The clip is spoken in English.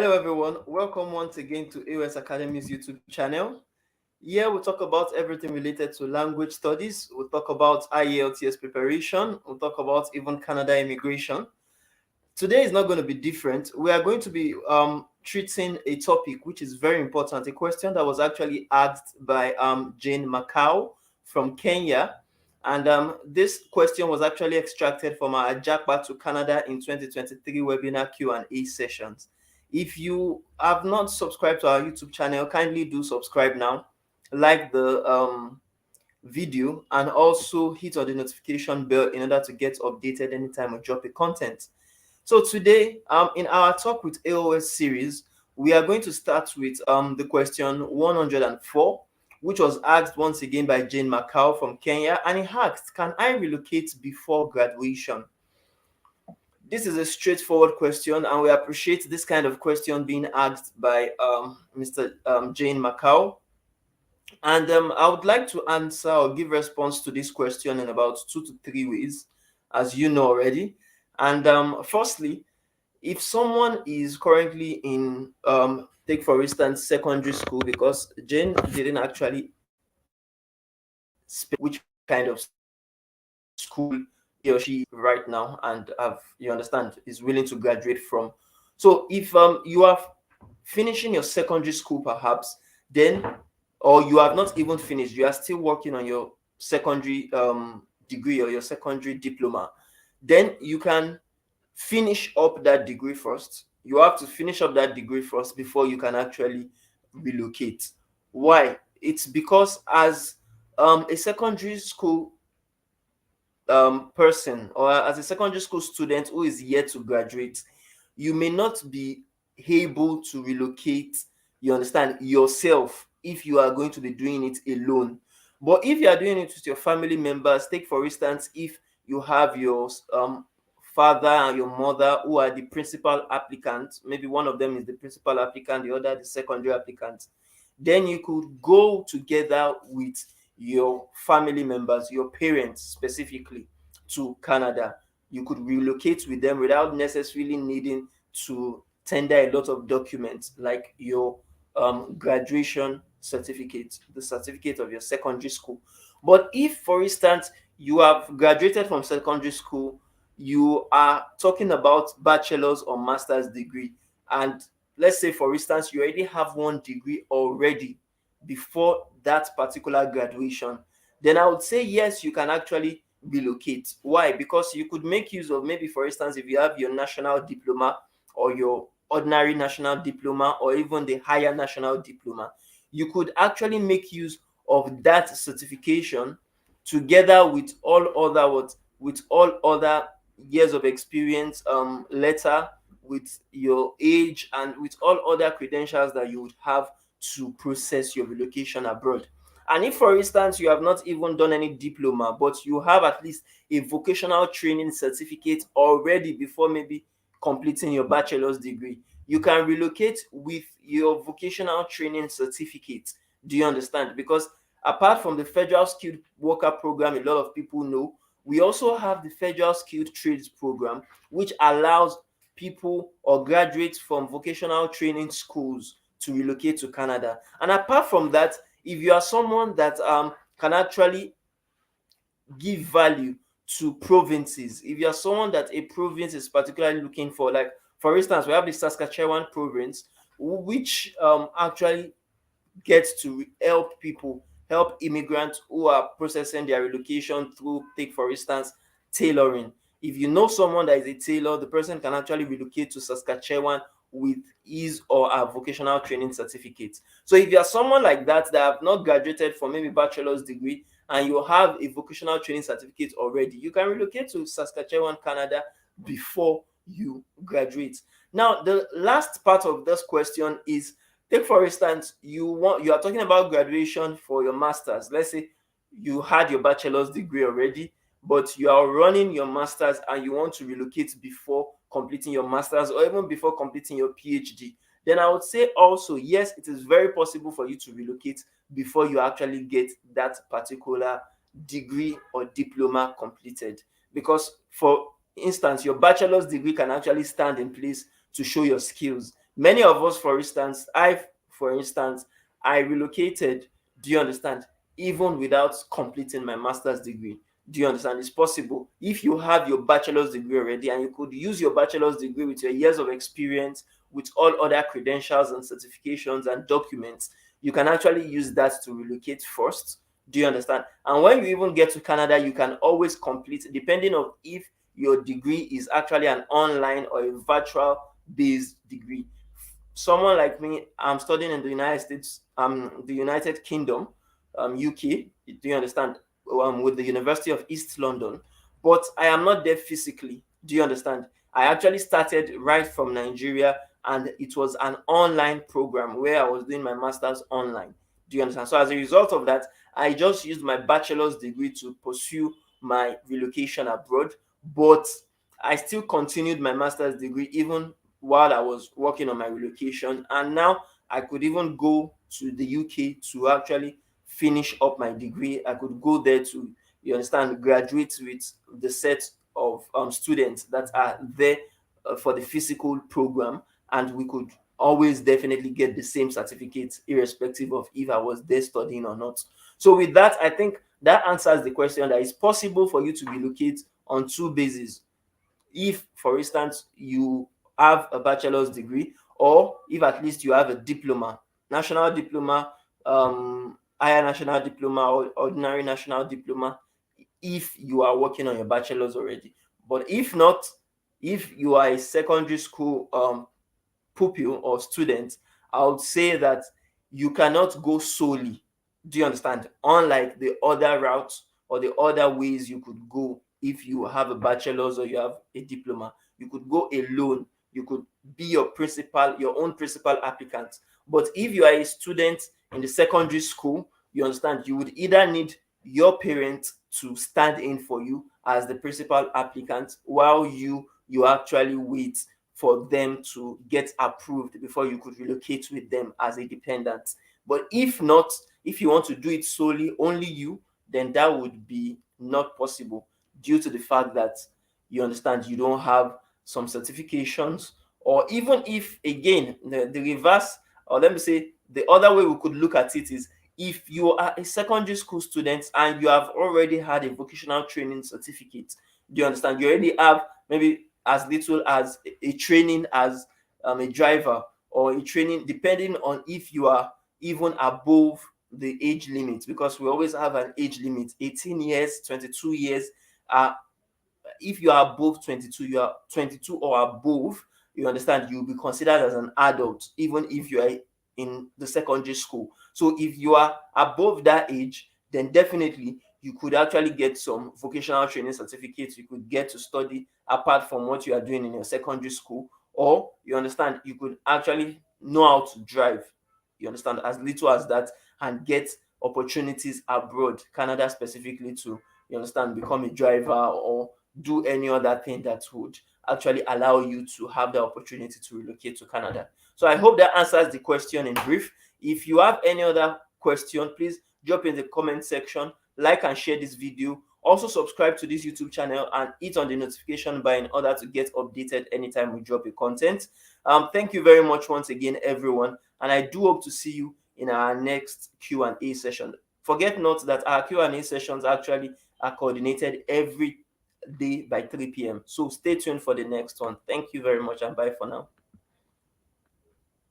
Hello, everyone. Welcome once again to A.O.S Academy's YouTube channel. Here we'll talk about everything related to language studies. We'll talk about IELTS preparation. We'll talk about even Canada immigration. Today is not going to be different. We are going to be treating a topic which is very important, a question that was actually asked by Jane Makau from Kenya. And this question was actually extracted from our JAPA to Canada in 2023 webinar Q&A sessions. If you have not subscribed to our YouTube channel, kindly do subscribe now, like the video, and also hit on the notification bell in order to get updated anytime I drop a content. So today, in our Talk with A.O.S series, we are going to start with the question 104, which was asked once again by Jane Makau from Kenya, and he asked, "Can I relocate before graduation?" This is a straightforward question, and we appreciate this kind of question being asked by Mr. Jane Makau. And I would like to answer or give response to this question in about 2 to 3 ways, as you know already. And firstly, if someone is currently in, take for instance, secondary school, because Jane didn't actually which kind of school he or she right now and have, you understand, is willing to graduate from. So if you are finishing your secondary school perhaps, then, or you have not even finished, you are still working on your secondary degree or your secondary diploma, then you can finish up that degree first. You have to finish up that degree first before you can actually relocate. Why? It's because as a secondary school person, or as a secondary school student who is yet to graduate, you may not be able to relocate, you understand, yourself if you are going to be doing it alone. But if you are doing it with your family members, take for instance, if you have your father and your mother who are the principal applicant, maybe one of them is the principal applicant, the other the secondary applicant, then you could go together with your family members, your parents specifically, to Canada. You could relocate with them without necessarily needing to tender a lot of documents like your graduation certificate, the certificate of your secondary school. But if, for instance, you have graduated from secondary school, you are talking about bachelor's or master's degree, and let's say, for instance, you already have one degree already before that particular graduation, then I would say yes, you can actually relocate. Why? Because you could make use of, maybe for instance, if you have your national diploma or your ordinary national diploma or even the higher national diploma, you could actually make use of that certification together with all other with all other years of experience letter, with your age, and with all other credentials that you would have to process your relocation abroad. And if, for instance, you have not even done any diploma, but you have at least a vocational training certificate already before maybe completing your bachelor's degree, you can relocate with your vocational training certificate. Do you understand? Because apart from the Federal Skilled Worker Program, a lot of people know, we also have the Federal Skilled Trades Program, which allows people or graduates from vocational training schools to relocate to Canada. And apart from that, if you are someone that can actually give value to provinces, if you are someone that a province is particularly looking for, like for instance, we have the Saskatchewan province, which actually gets to help people, help immigrants who are processing their relocation through, take for instance, tailoring. If you know someone that is a tailor, the person can actually relocate to Saskatchewan with his or her vocational training certificate. So if you are someone like that have not graduated from maybe bachelor's degree and you have a vocational training certificate already, you can relocate to Saskatchewan, Canada before you graduate. Now, the last part of this question is, take for instance, you are talking about graduation for your masters. Let's say you had your bachelor's degree already, but you are running your masters and you want to relocate before completing your masters or even before completing your PhD. Then I would say also, yes, it is very possible for you to relocate before you actually get that particular degree or diploma completed. Because, for instance, your bachelor's degree can actually stand in place to show your skills. Many of us, for instance, I relocated, do you understand, even without completing my master's degree. Do you understand? It's possible. If you have your bachelor's degree already and you could use your bachelor's degree with your years of experience, with all other credentials and certifications and documents, you can actually use that to relocate first. Do you understand? And when you even get to Canada, you can always complete, depending on if your degree is actually an online or a virtual based degree. Someone like me, I'm studying in the United States, the United Kingdom, UK. Do you understand? With the University of East London, but I am not there physically. Do you understand? I actually started right from Nigeria, and it was an online program where I was doing my master's online. Do you understand? So as a result of that, I just used my bachelor's degree to pursue my relocation abroad, but I still continued my master's degree even while I was working on my relocation. And now I could even go to the UK to actually finish up my degree. I could go there to, you understand, graduate with the set of students that are there for the physical program, and we could always definitely get the same certificate irrespective of if I was there studying or not. So with that, I think that answers the question that it's possible for you to relocate on two bases. If, for instance, you have a bachelor's degree, or if at least you have a diploma, national diploma, higher national diploma, or ordinary national diploma, if you are working on your bachelor's already. But if not, if you are a secondary school pupil or student, I would say that you cannot go solely. Do you understand? Unlike the other routes or the other ways you could go if you have a bachelor's or you have a diploma, you could go alone. You could be your own principal applicant. But if you are a student in the secondary school, you understand, you would either need your parents to stand in for you as the principal applicant while you actually wait for them to get approved before you could relocate with them as a dependent. But if not, if you want to do it solely, only you, then that would be not possible due to the fact that, you understand, you don't have some certifications. Or even if, again, the reverse, or let me say the other way we could look at it is, if you are a secondary school student and you have already had a vocational training certificate, do you understand? You already have maybe as little as a training as a driver, or a training, depending on if you are even above the age limit, because we always have an age limit, 18 years, 22 years. If you are above 22, you are 22 or above, you understand, you'll be considered as an adult even if you are in the secondary school. So if you are above that age, then definitely you could actually get some vocational training certificates. You could get to study apart from what you are doing in your secondary school, or, you understand, you could actually know how to drive, you understand, as little as that, and get opportunities abroad, Canada specifically, to, you understand, become a driver or do any other thing that would actually allow you to have the opportunity to relocate to Canada. So I hope that answers the question in brief. If you have any other question, please drop in the comment section, like and share this video. Also subscribe to this YouTube channel and hit on the notification bell in order to get updated anytime we drop a content. Thank you very much once again, everyone, and I do hope to see you in our next Q&A session. Forget not that our Q&A sessions actually are coordinated every day by 3 p.m. So stay tuned for the next one. Thank you very much, and bye for now.